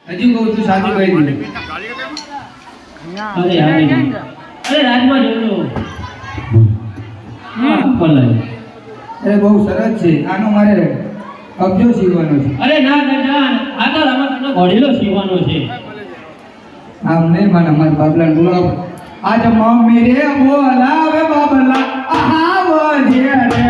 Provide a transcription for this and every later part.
હજી કહું છું સાચું કહી દીધું. અરે રાજમાં જોજો. અરે બહુ સરસ છે. આનો મારે કબજો સીવવાનો છે. અરે ના ના ના આગળ આમાં તમને ઘોડેલો સીવવાનો છે. આમ નહીં મને મારા બાબલા બોલાવો. આજ મમ્મી રે બોલાવે બાબલા આહા વજે રે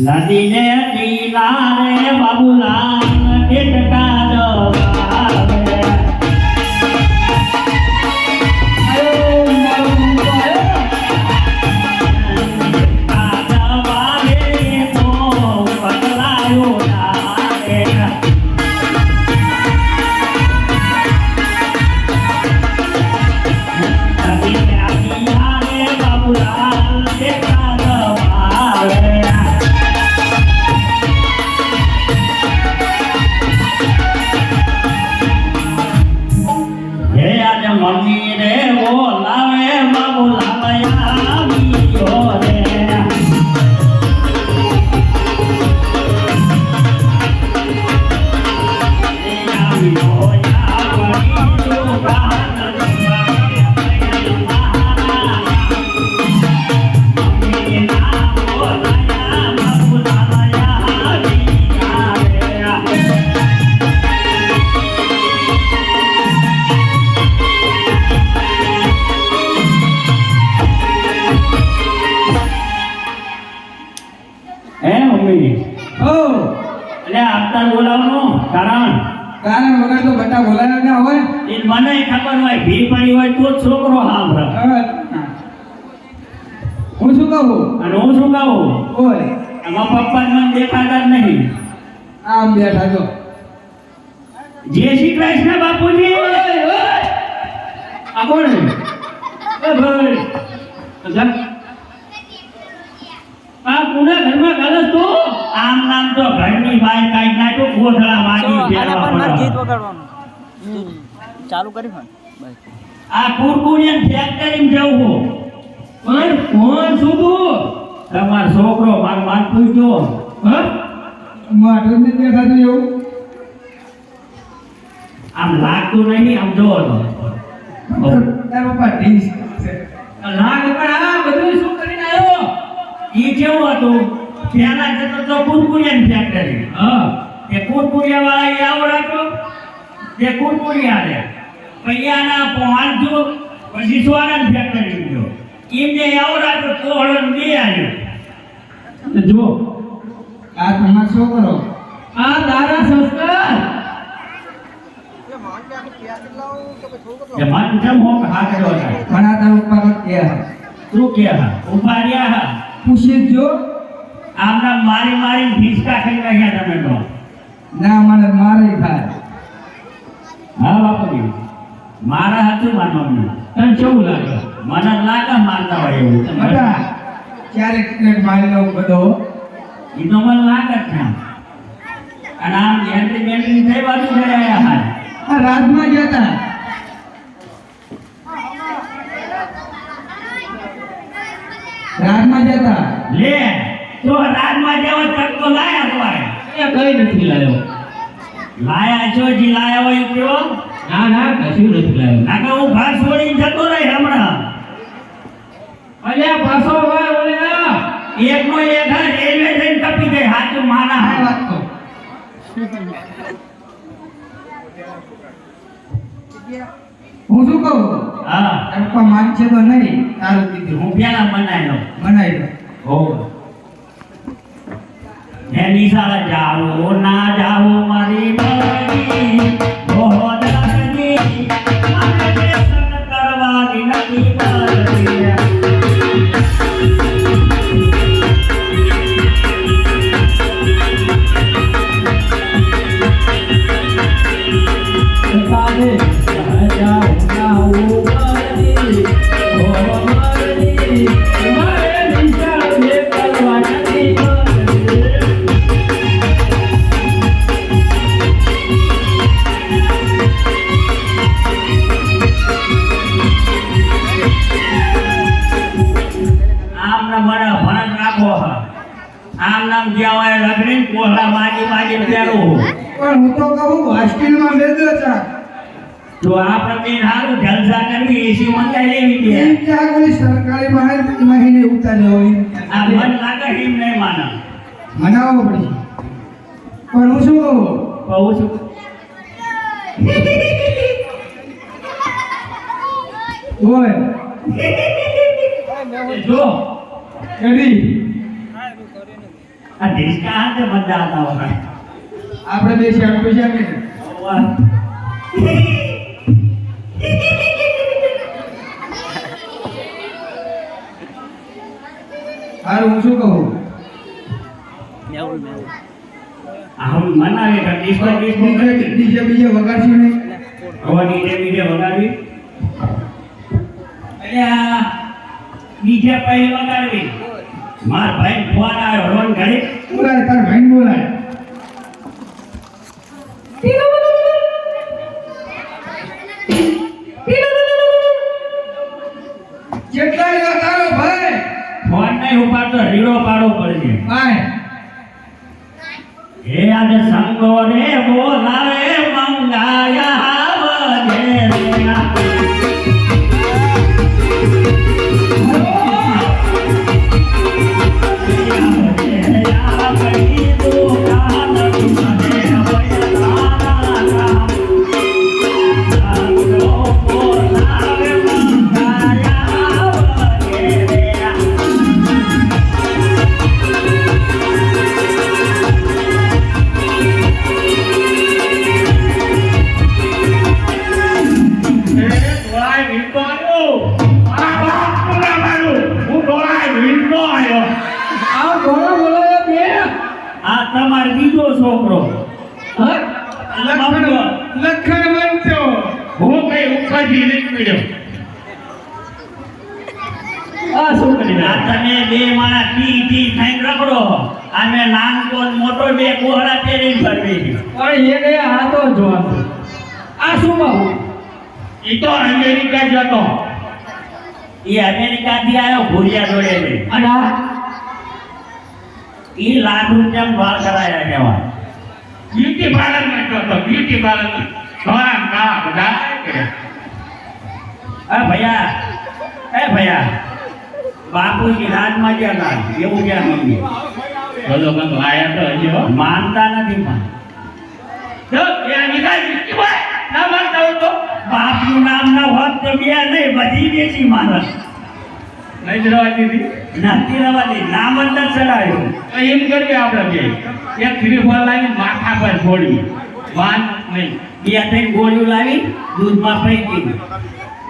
નદીને દીલા રે બાબુલા ટેટકા જવાવે મમ્મી રે બોલાવે બાબુલા આવ્યો રે કારણ વગર તો બટા બોલાયો ના હોય. એ મને ખબર હોય ભી પડી હોય તો છોકરો સાંભળે. હું શું કહું અને હું શું કહું બોલ. આમાં પપ્પા મને દેખાતા જ નહીં. આમ બેઠા છો. જય શ્રી કૃષ્ણ બાપુજી. આ કોણ એ ભાઈ આ પુના ઘરમાં ગાલસ તો આમ નામ તો ઘરની બહાર કાઢી નાખો ગોઠડા મારી ફેરવા ગીત વગાડવાનું ચાલુ કરી ફોન બસ. આ કુરકુરિયન ફેક્ટરી માં જવું પણ કોણ છું તું? તમાર છોકરો માર માન પૂછજો. હા માટું નથી દેખાતું એવું. આમ લાગતું નહીં આમ જોવો તો તારો પપ્પા ઢીસ છે. લાગ પણ આ બધું શું કરીને આવ્યો? ઈ કેવું હતું પેલા જતો તો કુરકુરિયન ફેક્ટરી. હા તે કુરકુરિયા વાળા ઈ આવો રાખો તે કુરકુરિયા રે પૈયાના પહોંચજો પછી સોરાન ફેક્ટરી ગયો એમને આવો રાખો તો હળન બે આવ્યો. જો આ તમારો છોકરો આ તારા સંસ્કાર એ મન કેમ હો હાથ કર્યો છે પણ આ તારો પપ્પા કે તું કે હા ઉભા રહ્યા હા પૂછી જો. આમના મારી મારી ભીસકા ખાઈ રહ્યા તમે તો. ના મને મારે ખાય. હા બાપુજી મારા હાથું માનવાનું તને કેવું લાગે? મને લાગે માનતા હોય એવું. બટા ક્યારેક ક્યારેક મારી લો બધો. એ તો મને લાગે જ છે. અને આમ એન્ટ્રી બેન્ટ્રી થઈ બાજુ ગયા હા આ રાજમાં જતા રાજમાં જતા લે તો રાજમાં જેવો તક તો લાયા હોય એ કઈ નથી લાયો. લાયા છો જી લાયા હોય કયો? ના ના કશું નથી લાયો. ના કે હું ઘર છોડીને જતો રહી હમણાં. અલ્યા પાછો હોય ઓલા એકનો એક રેલવે ટ્રેન કપી ગઈ હાચું મારા હા વાત તો. હું શું કહું? હા પપ્પા માનશે તો નહીં. તારું કીધું હું પેલા બનાવી લઉં. બનાવી દો. હો હે નિશાળે જાઓ ના જાઓ મારી મરજી ઓહો દરજી મને વ્યસન કરવાની નથી મરજી. આવ્યો પણ હું તો કહું હોસ્ટેલમાં બેસો ચા તો આપણે સારું જલસા કરવી એસી મંગાઈ લેવી છે એમ કે આ કોઈ સરકારી મહિને ઉતાર્યો હોય આ મન લાગે એમ નહીં માને મનાવવો પડશે પણ હું શું કહું કહું છું ઓય જો કદી આ ઢીસકા હાથે બધા હતા હોય આપણે બે શેર પૈસા કે વાહ. હારું હું શું કહું મેહુલ મેહુલ આમ મનાવે કે ડિસ્કો ડિસ્કો બીજે બીજે બીજે વગાડશું નહીં હવે ડીજે બીજે વગાડવી અલ્યા ડીજે પહેલી વગાડવી માર ભાઈ ફોન આવ્યો રોન ઘડી બોલાય તાર ભાઈ બોલાય કેટલાય તારો ભાઈ ફોન નહીં ઉપાડતો રીડો પાડવો પડશે ભાઈ હે આજે સંગો રે બોલાવે મંગાયા વજે આ બોલો બોલાય બે આ તમારો બીજો છોકરો લખણ લખણ બનતો હું કઈ ઉપાધી નીકળ્યો આ શું કરી આ તમે બે મારા ટી ખાઈને રખડો અમે નાનકો ને મોટો બે કોહડા પહેરીને ફરવી પણ એને આ તો જોવાનું આ શું બાબુ ઈ તો અમેરિકા જતો ઈ અમેરિકા થી આવ્યો ભૂરિયા જોડે લઈ અને આ ઈ લાખ રૂપિયા વાળ કરાયા કેવા બ્યુટી પાર્લર માં જતો બ્યુટી પાર્લર માં ઘણા ના બધા કરે એ ભૈયા બાપુજી રાજમાં ગયા હતા એવું ક્યાં મમ્મી બધો કંઈક લાયા તો હજી હો માનતા નથી પણ જો ત્યાં નિકાલ બ્યુટી ભાઈ ના માનતા હોય તો બાપનું નામ ના હોત તો બે નહીં બધી બેસી માનસ નહીં જવા દીધી નથી રવાથી નામ અંદર ચડાવ્યું તો એમ કરીએ આપણે બે એક શ્રીફળ લાવી માથા પર છોડી વાન નહીં બે ત્રણ ગોળીઓ લાવી દૂધમાં ફેંકી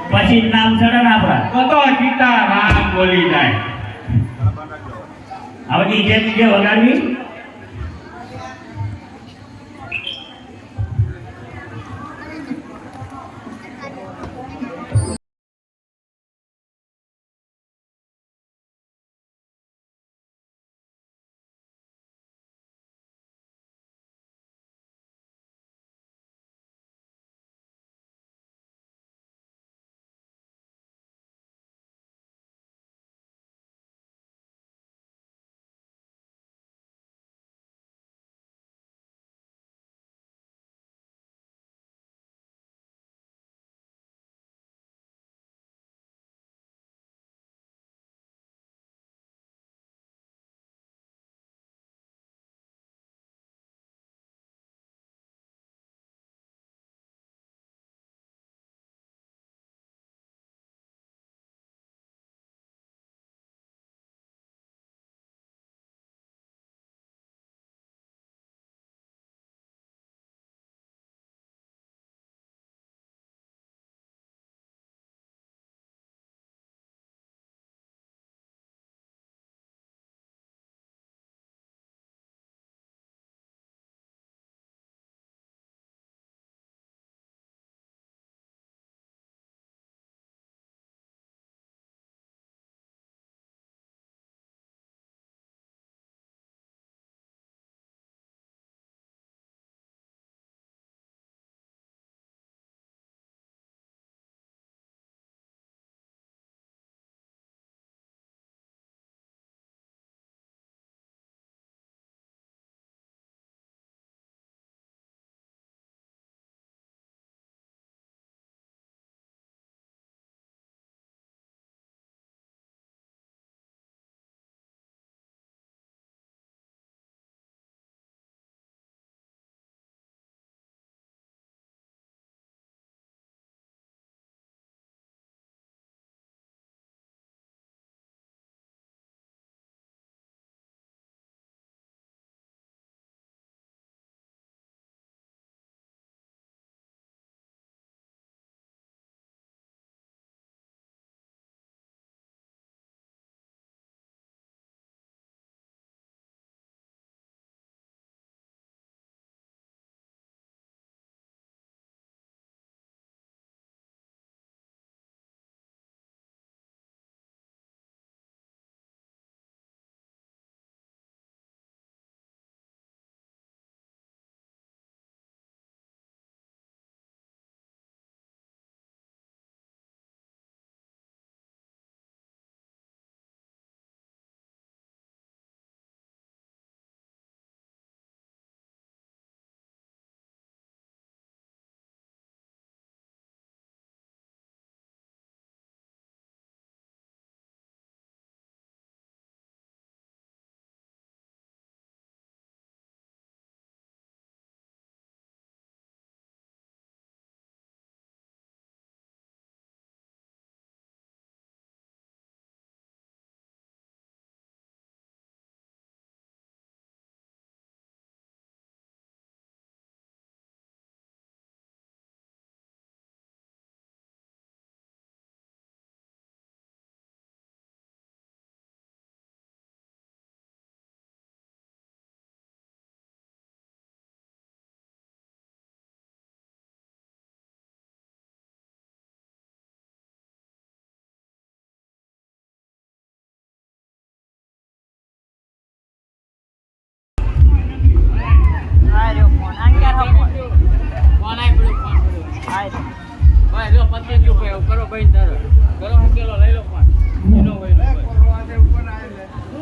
પછી નામ ચડે ને આપણા તો સીતારામ બોલી જાય હવે ડીજે વગાડવી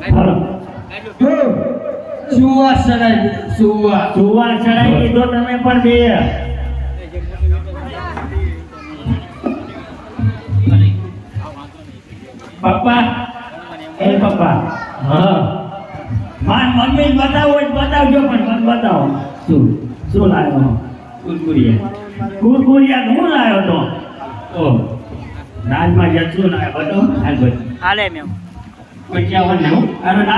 હાલો. સુવા સડાઈ સુવા સુવા ચડાઈ દીધો તમે પણ બે પપ્પા એ પપ્પા હા માન મમ્મી બતાવો હોય તો બતાવજો પણ મને બતાવો શું લાવ્યો કુરકુરિયા હું લાવ્યો તો ઓ રાજમાં જતું લાવ્યો બતાવો હાલ બધું હાલે મેમ 55 ને હું